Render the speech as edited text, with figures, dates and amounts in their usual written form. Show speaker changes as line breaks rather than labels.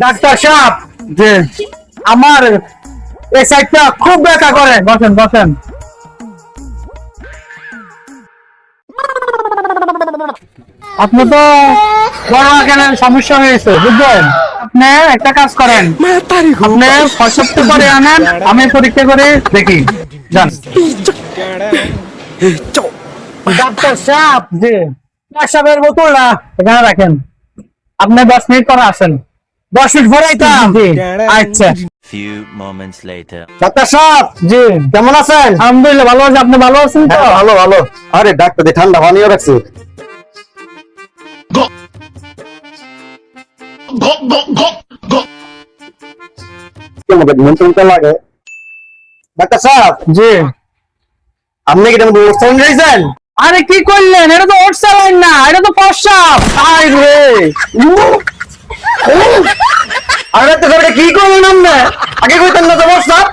Doctor সাহেব, জি, আমার এই সাইডটা খুব ব্যথা করে। বসেন বসেন। আপনি তো বড় আকারের সমস্যা হয়েছে, বুঝলেন? আপনি একটা কাজ করেন, আপনি ফসলটা করে আনেন, আমি পরীক্ষা করে দেখি। যান। ডাক্তার সাহেব, জি, সাহেবের বোতলটা এখানে রাখেন। আপনি 10 মিনিট পরে আসেন। 10 মিনিট পরে আইতাম। জি, আচ্ছা।
Few moments later.
ডাক্তার সাহেব, জি, কেমন আছেন? আলহামদুলিল্লাহ ভালো আছি। আপনি ভালো আছেন তো? ভালো ভালো। আরে ডাক্তার দিয়ে ঠান্ডা পানিও রাখছি। লাগে ডাক্তার সাহেব, জি, আপনি কি ওষুধ নিয়েছেন? আরে কি করলেন? এটা তো ওট স্যালাইন না, এটা তো প্রস্রাব। আই রে, আরে তো এটা কি করলেন আপনি? আগে কইতেন না তো প্রস্রাব।